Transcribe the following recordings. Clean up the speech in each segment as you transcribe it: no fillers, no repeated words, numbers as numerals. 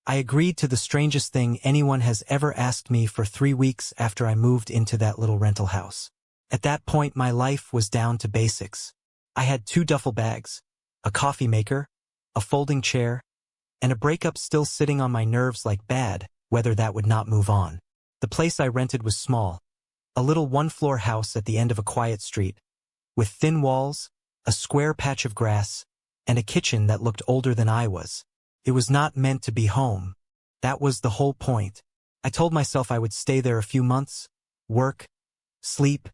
I agreed to the strangest thing anyone has ever asked me for 3 weeks after I moved into that little rental house. At that point, my life was down to basics. I had 2 duffel bags, a coffee maker, a folding chair, and a breakup still sitting on my nerves like bad weather that would not move on. The place I rented was small, a little one-floor house at the end of a quiet street, with thin walls, a square patch of grass, and a kitchen that looked older than I was. It was not meant to be home. That was the whole point. I told myself I would stay there a few months, work, sleep,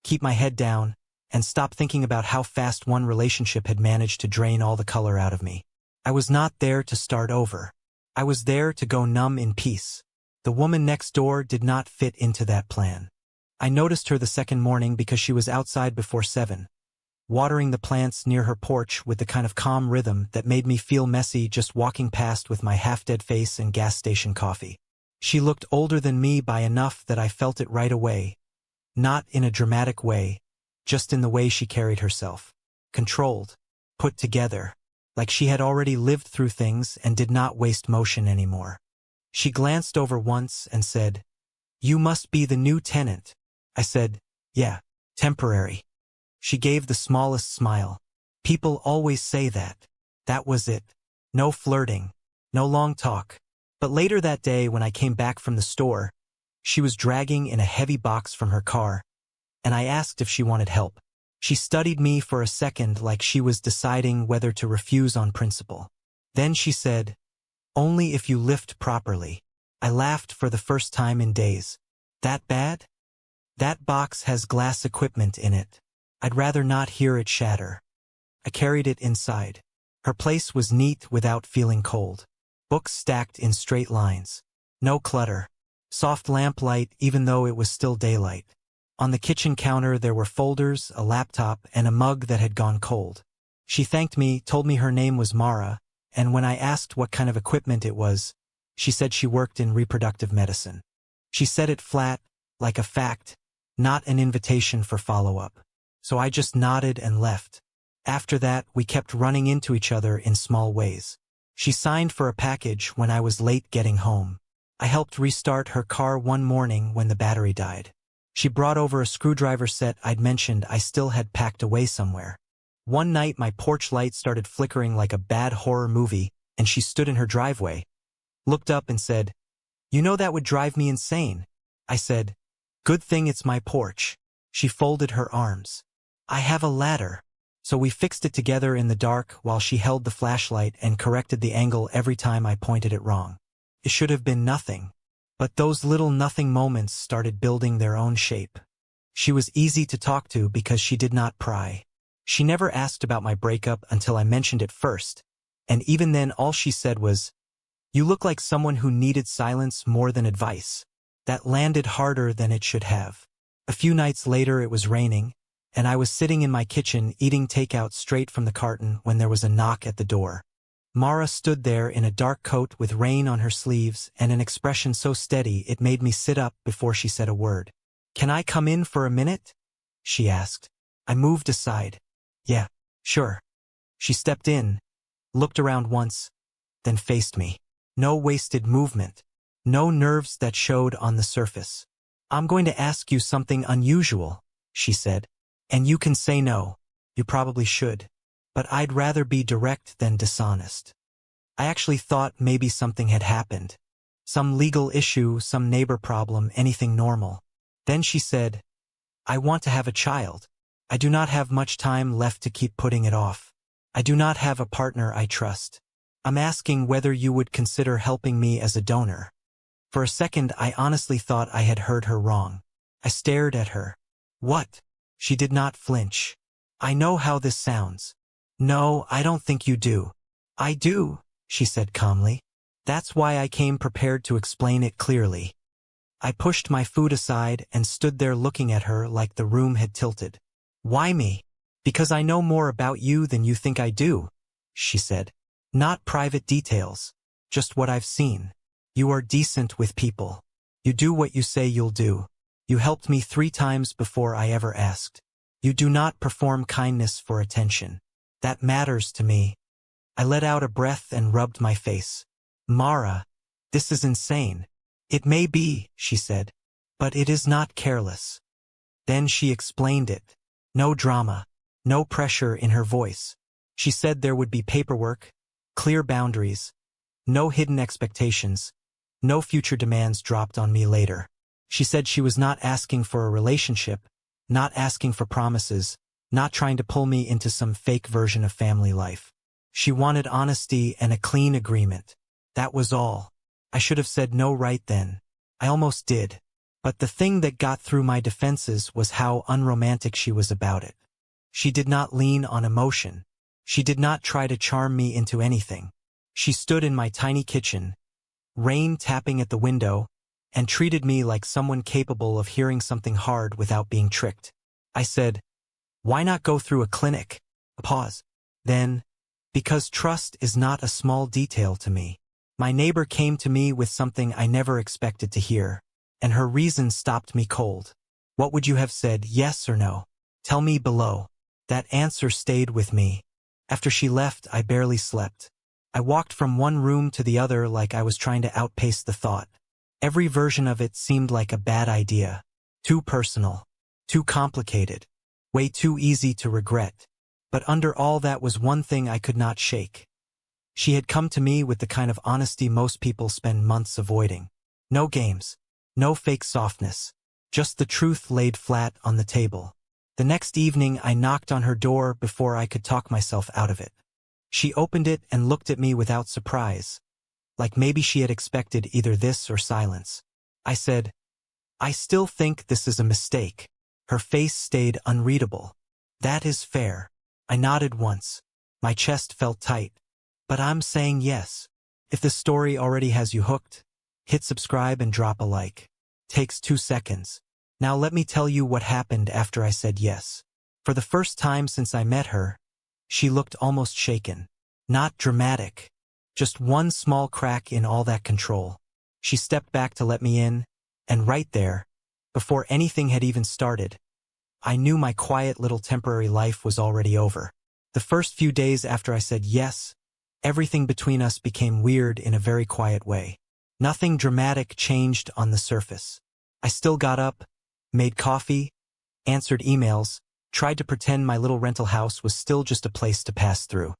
keep my head down, and stop thinking about how fast one relationship had managed to drain all the color out of me. I was not there to start over. I was there to go numb in peace. The woman next door did not fit into that plan. I noticed her the second morning because she was outside before 7. Watering the plants near her porch with the kind of calm rhythm that made me feel messy just walking past with my half-dead face and gas station coffee. She looked older than me by enough that I felt it right away. Not in a dramatic way, just in the way she carried herself. Controlled, put together, like she had already lived through things and did not waste motion anymore. She glanced over once and said, "You must be the new tenant." I said, "Yeah, temporary." She gave the smallest smile. People always say that. That was it. No flirting. No long talk. But later that day when I came back from the store, she was dragging in a heavy box from her car, and I asked if she wanted help. She studied me for a second like she was deciding whether to refuse on principle. Then she said, "Only if you lift properly." I laughed for the first time in days. That bad? That box has glass equipment in it. I'd rather not hear it shatter. I carried it inside. Her place was neat without feeling cold. Books stacked in straight lines. No clutter. Soft lamplight even though it was still daylight. On the kitchen counter there were folders, a laptop, and a mug that had gone cold. She thanked me, told me her name was Mara, and when I asked what kind of equipment it was, she said she worked in reproductive medicine. She said it flat, like a fact, not an invitation for follow-up. So I just nodded and left. After that, we kept running into each other in small ways. She signed for a package when I was late getting home. I helped restart her car one morning when the battery died. She brought over a screwdriver set I'd mentioned I still had packed away somewhere. One night my porch light started flickering like a bad horror movie, and she stood in her driveway, looked up and said, "You know that would drive me insane." I said, "Good thing it's my porch." She folded her arms. "I have a ladder." So we fixed it together in the dark while she held the flashlight and corrected the angle every time I pointed it wrong. It should have been nothing. But those little nothing moments started building their own shape. She was easy to talk to because she did not pry. She never asked about my breakup until I mentioned it first, and even then all she said was, "You look like someone who needed silence more than advice." That landed harder than it should have. A few nights later it was raining, and I was sitting in my kitchen eating takeout straight from the carton when there was a knock at the door. Mara stood there in a dark coat with rain on her sleeves and an expression so steady it made me sit up before she said a word. "Can I come in for a minute?" she asked. I moved aside. "Yeah, sure." She stepped in, looked around once, then faced me. No wasted movement. No nerves that showed on the surface. "I'm going to ask you something unusual," she said. "And you can say no. You probably should. But I'd rather be direct than dishonest." I actually thought maybe something had happened. Some legal issue, some neighbor problem, anything normal. Then she said, "I want to have a child. I do not have much time left to keep putting it off. I do not have a partner I trust. I'm asking whether you would consider helping me as a donor." For a second, I honestly thought I had heard her wrong. I stared at her. "What?" She did not flinch. "I know how this sounds." "No, I don't think you do." "I do," she said calmly. "That's why I came prepared to explain it clearly." I pushed my food aside and stood there looking at her like the room had tilted. "Why me?" "Because I know more about you than you think I do," she said. "Not private details, just what I've seen. You are decent with people. You do what you say you'll do. You helped me 3 times before I ever asked. You do not perform kindness for attention. That matters to me." I let out a breath and rubbed my face. "Mara," This is insane. It may be, she said, but it is not careless. Then she explained it. No drama, no pressure in her voice. She said there would be paperwork, clear boundaries, no hidden expectations, no future demands dropped on me later. She said she was not asking for a relationship, not asking for promises, not trying to pull me into some fake version of family life. She wanted honesty and a clean agreement. That was all. I should have said no right then. I almost did. But the thing that got through my defenses was how unromantic she was about it. She did not lean on emotion. She did not try to charm me into anything. She stood in my tiny kitchen, rain tapping at the window, and treated me like someone capable of hearing something hard without being tricked. I said, "Why not go through a clinic?" A pause. Then, because trust is not a small detail to me. My neighbor came to me with something I never expected to hear, and her reason stopped me cold. What would you have said, yes or no? Tell me below. That answer stayed with me. After she left, I barely slept. I walked from one room to the other like I was trying to outpace the thought. Every version of it seemed like a bad idea. Too personal. Too complicated. Way too easy to regret. But under all that was one thing I could not shake. She had come to me with the kind of honesty most people spend months avoiding. No games. No fake softness. Just the truth laid flat on the table. The next evening I knocked on her door before I could talk myself out of it. She opened it and looked at me without surprise, like maybe she had expected either this or silence. I said, "I still think this is a mistake." Her face stayed unreadable. "That is fair." I nodded once. My chest felt tight. "But I'm saying yes." If the story already has you hooked, hit subscribe and drop a like. Takes 2 seconds. Now let me tell you what happened after I said yes. For the first time since I met her, she looked almost shaken. Not dramatic. Just one small crack in all that control. She stepped back to let me in, and right there, before anything had even started, I knew my quiet little temporary life was already over. The first few days after I said yes, everything between us became weird in a very quiet way. Nothing dramatic changed on the surface. I still got up, made coffee, answered emails, tried to pretend my little rental house was still just a place to pass through.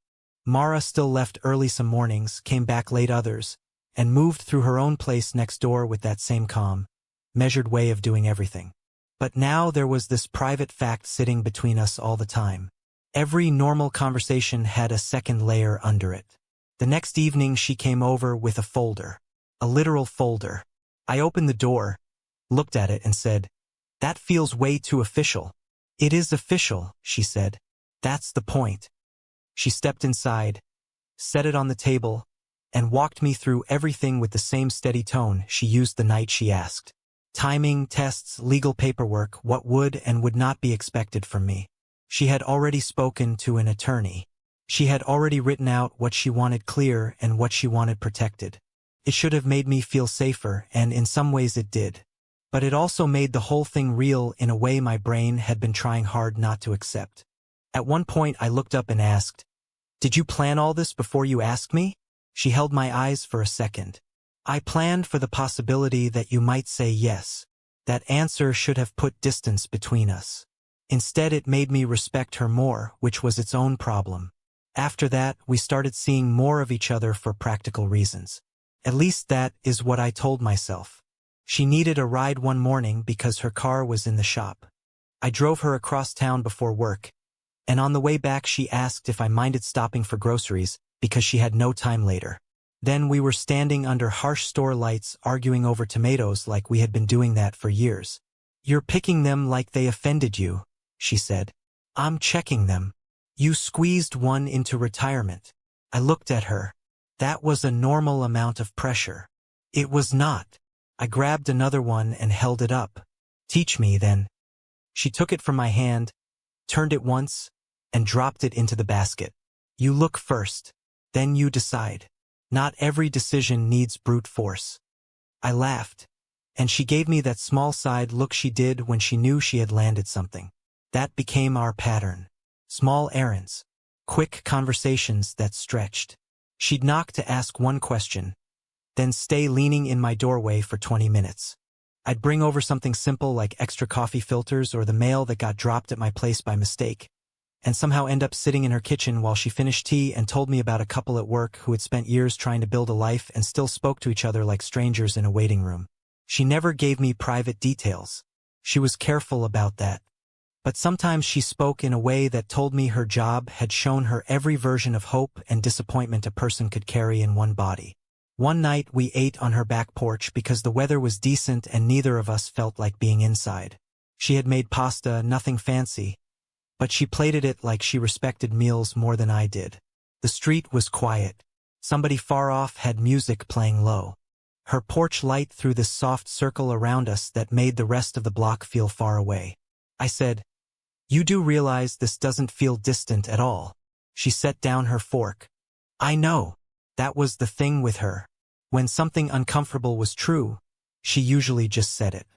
Mara still left early some mornings, came back late others, and moved through her own place next door with that same calm, measured way of doing everything. But now there was this private fact sitting between us all the time. Every normal conversation had a second layer under it. The next evening she came over with a folder. A literal folder. I opened the door, looked at it and said, "That feels way too official." "It is official," she said. "That's the point." She stepped inside, set it on the table, and walked me through everything with the same steady tone she used the night she asked. Timing, tests, legal paperwork, what would and would not be expected from me. She had already spoken to an attorney. She had already written out what she wanted clear and what she wanted protected. It should have made me feel safer, and in some ways it did. But it also made the whole thing real in a way my brain had been trying hard not to accept. At one point I looked up and asked, "Did you plan all this before you asked me?" She held my eyes for a second. "I planned for the possibility that you might say yes." That answer should have put distance between us. Instead it made me respect her more, which was its own problem. After that, we started seeing more of each other for practical reasons. At least that is what I told myself. She needed a ride one morning because her car was in the shop. I drove her across town before work, and on the way back she asked if I minded stopping for groceries because she had no time later. Then we were standing under harsh store lights arguing over tomatoes like we had been doing that for years. "You're picking them like they offended you," she said. "I'm checking them. You squeezed one into retirement." I looked at her. That was a normal amount of pressure. It was not. I grabbed another one and held it up. "Teach me, then." She took it from my hand, turned it once, and dropped it into the basket. "You look first. Then you decide. Not every decision needs brute force." I laughed, and she gave me that small side look she did when she knew she had landed something. That became our pattern. Small errands. Quick conversations that stretched. She'd knock to ask one question, then stay leaning in my doorway for 20 minutes. I'd bring over something simple like extra coffee filters or the mail that got dropped at my place by mistake, and somehow end up sitting in her kitchen while she finished tea and told me about a couple at work who had spent years trying to build a life and still spoke to each other like strangers in a waiting room. She never gave me private details. She was careful about that. But sometimes she spoke in a way that told me her job had shown her every version of hope and disappointment a person could carry in one body. One night we ate on her back porch because the weather was decent and neither of us felt like being inside. She had made pasta, nothing fancy, but she plated it like she respected meals more than I did. The street was quiet. Somebody far off had music playing low. Her porch light threw this soft circle around us that made the rest of the block feel far away. I said, "You do realize this doesn't feel distant at all." She set down her fork. I know. That was the thing with her. When something uncomfortable was true, she usually just said it.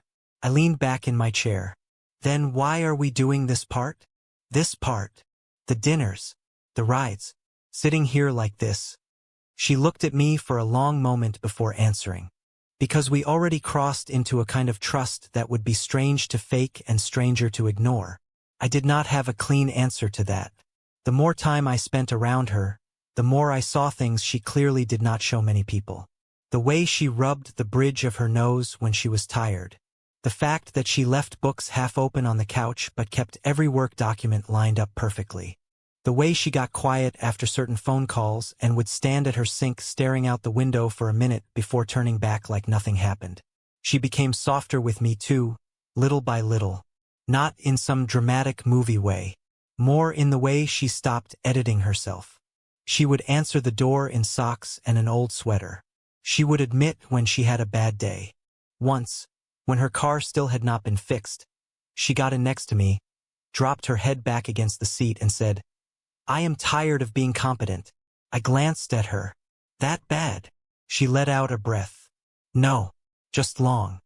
I leaned back in my chair. Then why are we doing this part? This part. The dinners. The rides. Sitting here like this. She looked at me for a long moment before answering. Because we already crossed into a kind of trust that would be strange to fake and stranger to ignore. I did not have a clean answer to that. The more time I spent around her, the more I saw things she clearly did not show many people. The way she rubbed the bridge of her nose when she was tired. The fact that she left books half open on the couch but kept every work document lined up perfectly. The way she got quiet after certain phone calls and would stand at her sink staring out the window for a minute before turning back like nothing happened. She became softer with me too, little by little. Not in some dramatic movie way. More in the way she stopped editing herself. She would answer the door in socks and an old sweater. She would admit when she had a bad day. Once, when her car still had not been fixed, she got in next to me, dropped her head back against the seat and said, "I am tired of being competent." I glanced at her. That bad? She let out a breath. No, just long.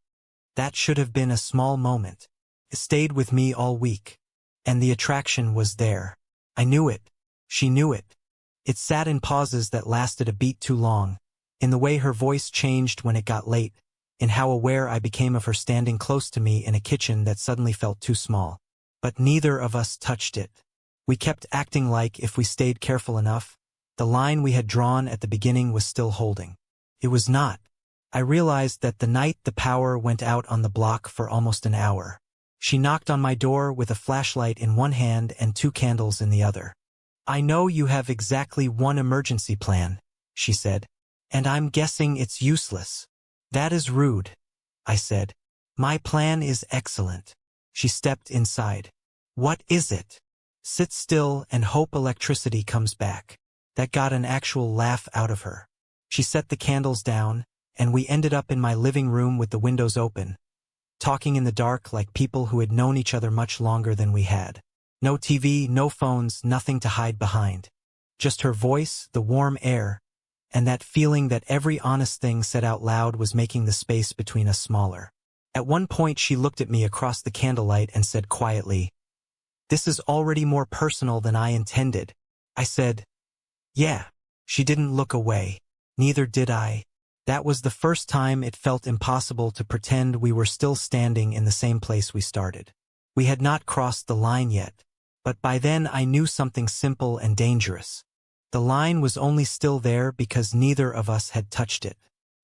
That should have been a small moment. It stayed with me all week. And the attraction was there. I knew it. She knew it. It sat in pauses that lasted a beat too long, in the way her voice changed when it got late, in how aware I became of her standing close to me in a kitchen that suddenly felt too small. But neither of us touched it. We kept acting like, if we stayed careful enough, the line we had drawn at the beginning was still holding. It was not. I realized that the night the power went out on the block for almost an hour. She knocked on my door with a flashlight in one hand and 2 candles in the other. "I know you have exactly one emergency plan," she said, "and I'm guessing it's useless." "That is rude," I said. "My plan is excellent." She stepped inside. "What is it?" "Sit still and hope electricity comes back." That got an actual laugh out of her. She set the candles down, and we ended up in my living room with the windows open, talking in the dark like people who had known each other much longer than we had. No TV, no phones, nothing to hide behind. Just her voice, the warm air, and that feeling that every honest thing said out loud was making the space between us smaller. At one point she looked at me across the candlelight and said quietly, "This is already more personal than I intended." I said, "Yeah." She didn't look away. Neither did I. That was the first time it felt impossible to pretend we were still standing in the same place we started. We had not crossed the line yet, but by then I knew something simple and dangerous. The line was only still there because neither of us had touched it.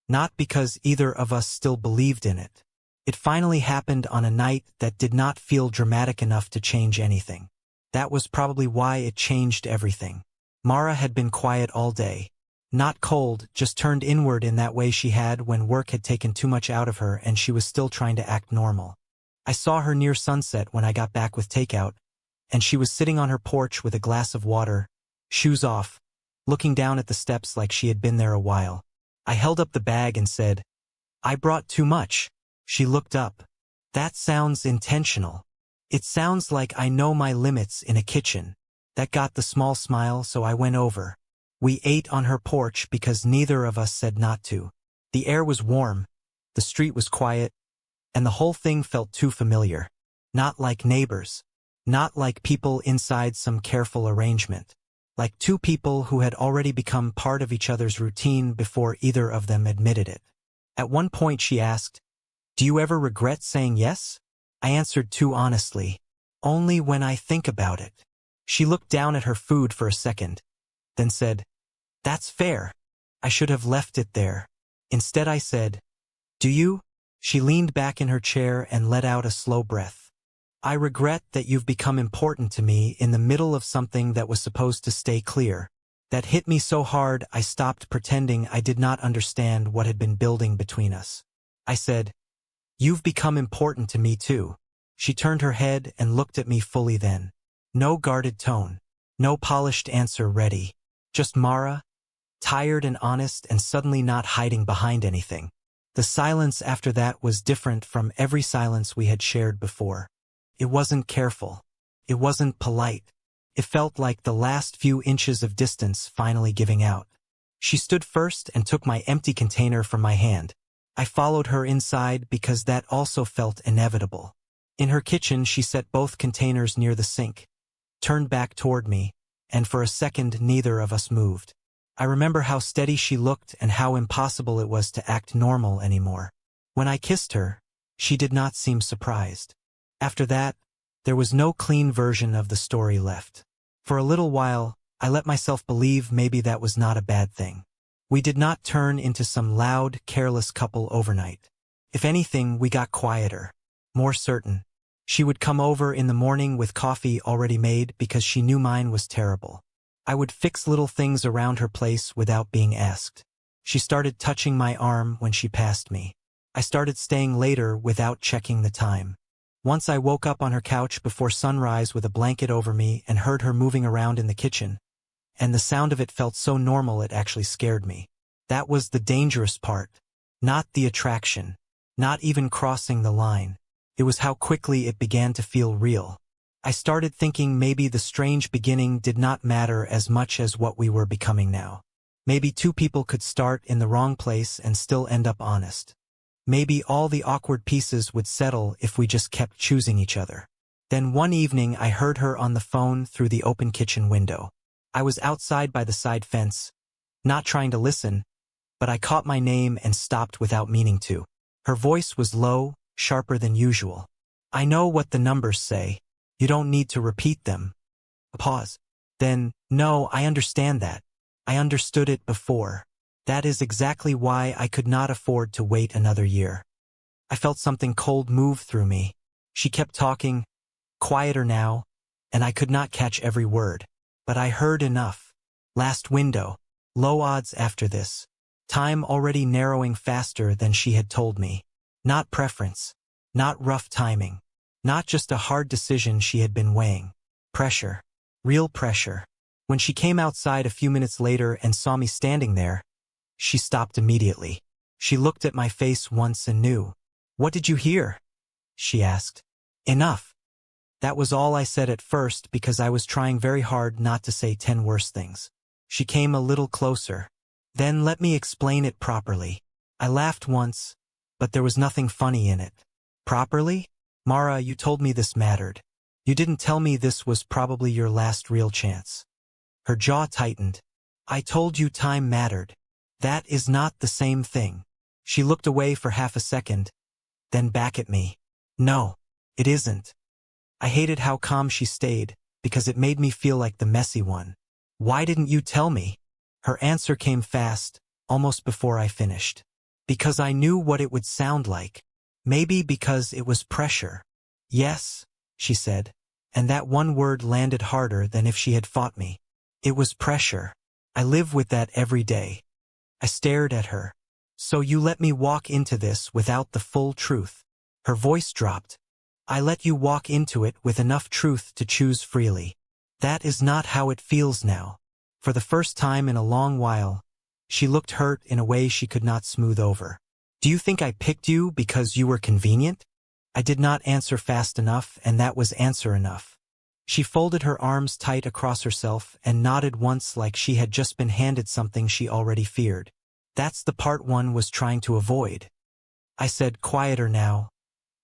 Not because either of us still believed in it. It finally happened on a night that did not feel dramatic enough to change anything. That was probably why it changed everything. Mara had been quiet all day. Not cold, just turned inward in that way she had when work had taken too much out of her and she was still trying to act normal. I saw her near sunset when I got back with takeout, and she was sitting on her porch with a glass of water, shoes off, looking down at the steps like she had been there a while. I held up the bag and said, "I brought too much." She looked up. "That sounds intentional." "It sounds like I know my limits in a kitchen." That got the small smile, so I went over. We ate on her porch because neither of us said not to. The air was warm, the street was quiet, and the whole thing felt too familiar. Not like neighbors. Not like people inside some careful arrangement. like two people who had already become part of each other's routine before either of them admitted it. At one point she asked, "Do you ever regret saying yes?" I answered too honestly, "Only when I think about it." She looked down at her food for a second, then said, "That's fair. I should have left it there." Instead I said, "Do you?" She leaned back in her chair and let out a slow breath. "I regret that you've become important to me in the middle of something that was supposed to stay clear." That hit me so hard I stopped pretending I did not understand what had been building between us. I said, "You've become important to me too." She turned her head and looked at me fully then. No guarded tone, no polished answer ready. Just Mara, tired and honest and suddenly not hiding behind anything. The silence after that was different from every silence we had shared before. It wasn't careful. It wasn't polite. It felt like the last few inches of distance finally giving out. She stood first and took my empty container from my hand. I followed her inside because that also felt inevitable. In her kitchen she set both containers near the sink, turned back toward me, and for a second neither of us moved. I remember how steady she looked and how impossible it was to act normal anymore. When I kissed her, she did not seem surprised. After that, there was no clean version of the story left. For a little while, I let myself believe maybe that was not a bad thing. We did not turn into some loud, careless couple overnight. If anything, we got quieter, more certain. She would come over in the morning with coffee already made because she knew mine was terrible. I would fix little things around her place without being asked. She started touching my arm when she passed me. I started staying later without checking the time. Once I woke up on her couch before sunrise with a blanket over me and heard her moving around in the kitchen, and the sound of it felt so normal it actually scared me. That was the dangerous part. Not the attraction. Not even crossing the line. It was how quickly it began to feel real. I started thinking maybe the strange beginning did not matter as much as what we were becoming now. Maybe two people could start in the wrong place and still end up honest. Maybe all the awkward pieces would settle if we just kept choosing each other. Then one evening I heard her on the phone through the open kitchen window. I was outside by the side fence, not trying to listen, but I caught my name and stopped without meaning to. Her voice was low, sharper than usual. "I know what the numbers say. You don't need to repeat them." A pause. Then, "No, I understand that. I understood it before. That is exactly why I could not afford to wait another year." I felt something cold move through me. She kept talking, quieter now, and I could not catch every word. But I heard enough. Last window. Low odds after this. Time already narrowing faster than she had told me. Not preference. Not rough timing. Not just a hard decision she had been weighing. Pressure. Real pressure. When she came outside a few minutes later and saw me standing there, she stopped immediately. She looked at my face once and knew. "What did you hear?" she asked. "Enough." That was all I said at first because I was trying very hard not to say 10 worse things. She came a little closer. "Then let me explain it properly." I laughed once, but there was nothing funny in it. "Properly? Mara, you told me this mattered. You didn't tell me this was probably your last real chance." Her jaw tightened. "I told you time mattered. That is not the same thing." She looked away for half a second, then back at me. "No, it isn't." I hated how calm she stayed, because it made me feel like the messy one. "Why didn't you tell me?" Her answer came fast, almost before I finished. "Because I knew what it would sound like. Maybe because it was pressure." "Yes," she said, and that one word landed harder than if she had fought me. It was pressure. I live with that every day. I stared at her. "So you let me walk into this without the full truth." Her voice dropped. "I let you walk into it with enough truth to choose freely. That is not how it feels now." For the first time in a long while, she looked hurt in a way she could not smooth over. "Do you think I picked you because you were convenient?" I did not answer fast enough, and that was answer enough. She folded her arms tight across herself and nodded once like she had just been handed something she already feared. "That's the part one was trying to avoid." I said, quieter now.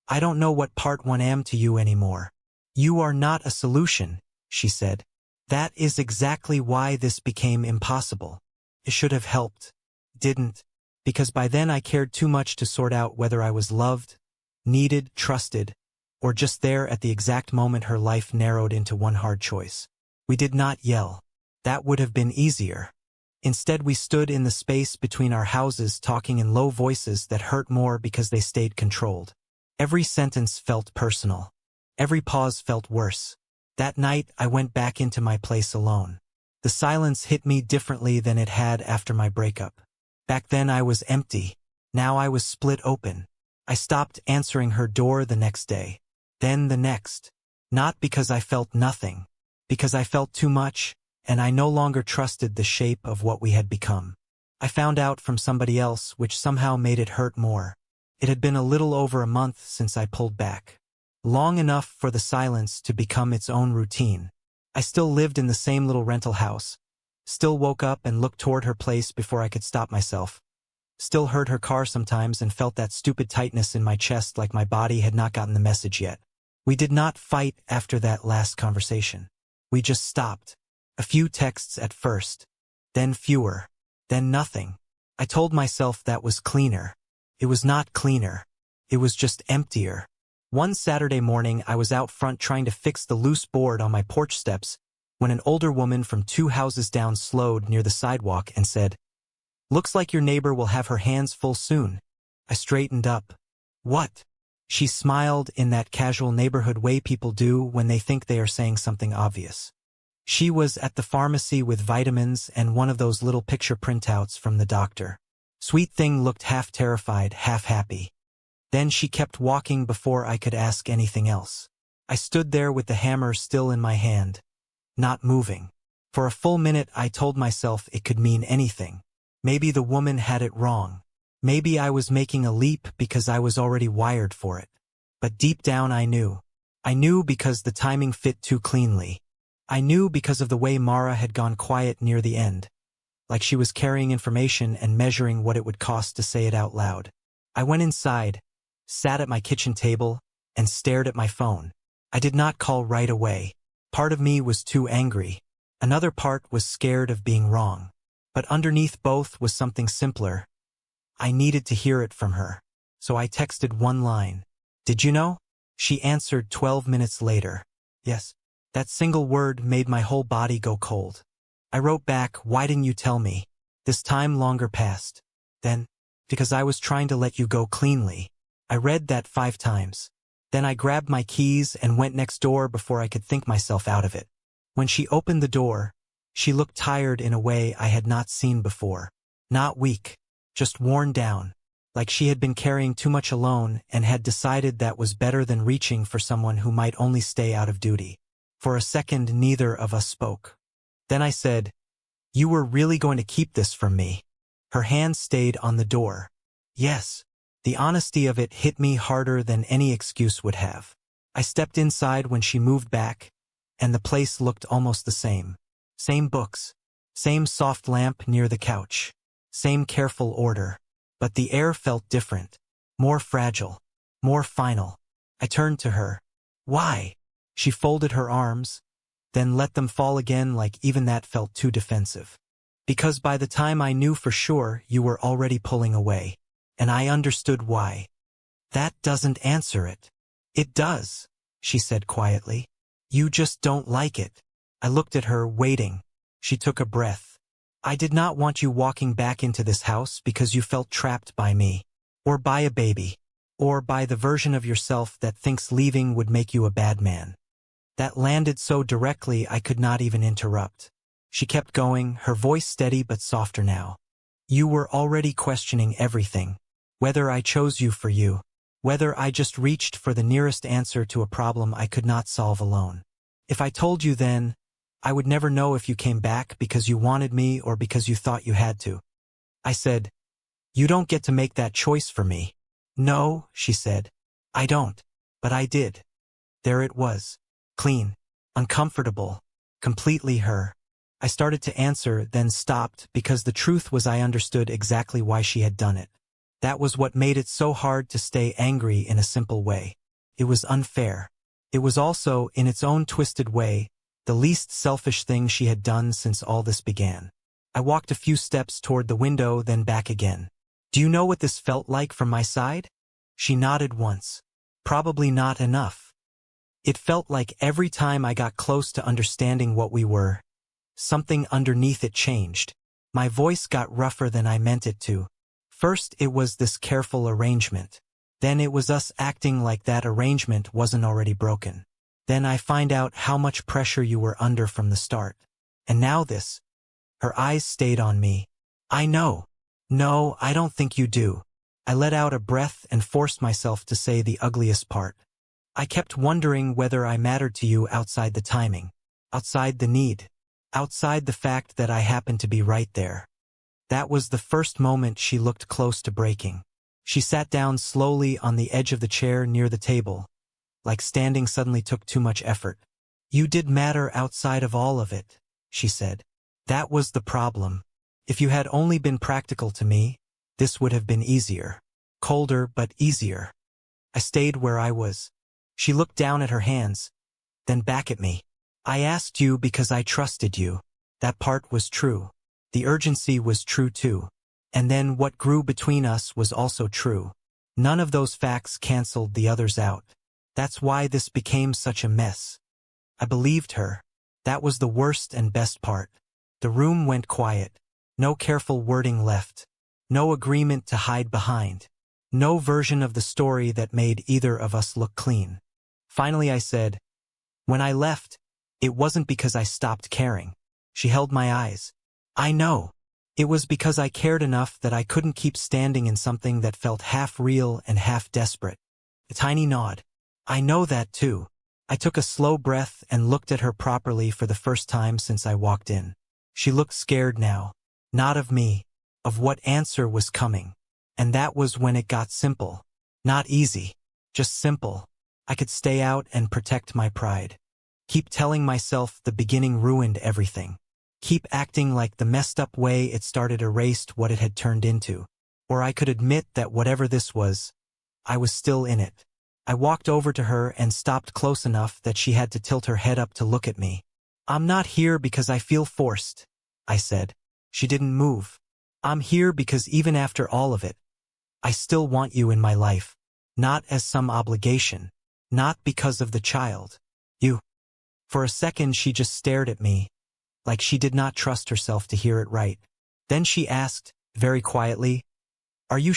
"I don't know what part one am to you anymore." "You are not a solution," she said. That is exactly why this became impossible. It should have helped. Didn't. Because by then I cared too much to sort out whether I was loved, needed, trusted, or just there at the exact moment her life narrowed into one hard choice. We did not yell. That would have been easier. Instead, we stood in the space between our houses talking in low voices that hurt more because they stayed controlled. Every sentence felt personal. Every pause felt worse. That night, I went back into my place alone. The silence hit me differently than it had after my breakup. Back then I was empty. Now I was split open. I stopped answering her door the next day. Then the next. Not because I felt nothing. Because I felt too much, and I no longer trusted the shape of what we had become. I found out from somebody else, which somehow made it hurt more. It had been a little over a month since I pulled back. Long enough for the silence to become its own routine. I still lived in the same little rental house. Still woke up and looked toward her place before I could stop myself. Still heard her car sometimes and felt that stupid tightness in my chest like my body had not gotten the message yet. We did not fight after that last conversation. We just stopped. A few texts at first. Then fewer. Then nothing. I told myself that was cleaner. It was not cleaner. It was just emptier. One Saturday morning I was out front trying to fix the loose board on my porch steps when an older woman from 2 houses down slowed near the sidewalk and said, "Looks like your neighbor will have her hands full soon." I straightened up. "What?" She smiled in that casual neighborhood way people do when they think they are saying something obvious. She was at the pharmacy with vitamins and one of those little picture printouts from the doctor. Sweet thing looked half terrified, half happy. Then she kept walking before I could ask anything else. I stood there with the hammer still in my hand, not moving. For a full minute I told myself it could mean anything. Maybe the woman had it wrong. Maybe I was making a leap because I was already wired for it. But deep down I knew. I knew because the timing fit too cleanly. I knew because of the way Mara had gone quiet near the end. Like she was carrying information and measuring what it would cost to say it out loud. I went inside, sat at my kitchen table, and stared at my phone. I did not call right away. Part of me was too angry. Another part was scared of being wrong. But underneath both was something simpler. I needed to hear it from her. So I texted one line. "Did you know?" She answered 12 minutes later. Yes. That single word made my whole body go cold. I wrote back, "Why didn't you tell me? This time longer passed." Then, "Because I was trying to let you go cleanly." I read that 5 times. Then I grabbed my keys and went next door before I could think myself out of it. When she opened the door, she looked tired in a way I had not seen before. Not weak, just worn down. Like she had been carrying too much alone and had decided that was better than reaching for someone who might only stay out of duty. For a second, neither of us spoke. Then I said, "You were really going to keep this from me?" Her hand stayed on the door. Yes. The honesty of it hit me harder than any excuse would have. I stepped inside when she moved back, and the place looked almost the same. Same books. Same soft lamp near the couch. Same careful order. But the air felt different. More fragile. More final. I turned to her. "Why?" She folded her arms, then let them fall again like even that felt too defensive. "Because by the time I knew for sure, you were already pulling away. And I understood why." "That doesn't answer it." "It does," she said quietly. "You just don't like it." I looked at her, waiting. She took a breath. "I did not want you walking back into this house because you felt trapped by me. Or by a baby. Or by the version of yourself that thinks leaving would make you a bad man." That landed so directly I could not even interrupt. She kept going, her voice steady but softer now. "You were already questioning everything. Whether I chose you for you. Whether I just reached for the nearest answer to a problem I could not solve alone. If I told you then, I would never know if you came back because you wanted me or because you thought you had to." I said, "You don't get to make that choice for me." "No," she said. "I don't. But I did." There it was. Clean. Uncomfortable. Completely her. I started to answer, then stopped because the truth was I understood exactly why she had done it. That was what made it so hard to stay angry in a simple way. It was unfair. It was also, in its own twisted way, The least selfish thing she had done since all this began. I walked a few steps toward the window, then back again. Do you know what this felt like from my side? She nodded once. Probably not enough. It felt like every time I got close to understanding what we were, something underneath it changed. My voice got rougher than I meant it to. First it was this careful arrangement. Then it was us acting like that arrangement wasn't already broken. Then I find out how much pressure you were under from the start. And now this. Her eyes stayed on me. I know. No, I don't think you do. I let out a breath and forced myself to say the ugliest part. I kept wondering whether I mattered to you outside the timing, outside the need, outside the fact that I happened to be right there. That was the first moment she looked close to breaking. She sat down slowly on the edge of the chair near the table, like standing suddenly took too much effort. You did matter outside of all of it, she said. That was the problem. If you had only been practical to me, this would have been easier. Colder, but easier. I stayed where I was. She looked down at her hands, then back at me. I asked you because I trusted you. That part was true. The urgency was true too. And then what grew between us was also true. None of those facts canceled the others out. That's why this became such a mess. I believed her. That was the worst and best part. The room went quiet. No careful wording left. No agreement to hide behind. No version of the story that made either of us look clean. Finally I said, when I left, it wasn't because I stopped caring. She held my eyes. I know. It was because I cared enough that I couldn't keep standing in something that felt half real and half desperate. A tiny nod. I know that too. I took a slow breath and looked at her properly for the first time since I walked in. She looked scared now. Not of me, of what answer was coming. And that was when it got simple. Not easy, just simple. I could stay out and protect my pride. Keep telling myself the beginning ruined everything. Keep acting like the messed up way it started erased what it had turned into. Or I could admit that whatever this was, I was still in it. I walked over to her and stopped close enough that she had to tilt her head up to look at me. I'm not here because I feel forced, I said. She didn't move. I'm here because even after all of it, I still want you in my life. Not as some obligation. Not because of the child. You. For a second she just stared at me, like she did not trust herself to hear it right. Then she asked, very quietly, are you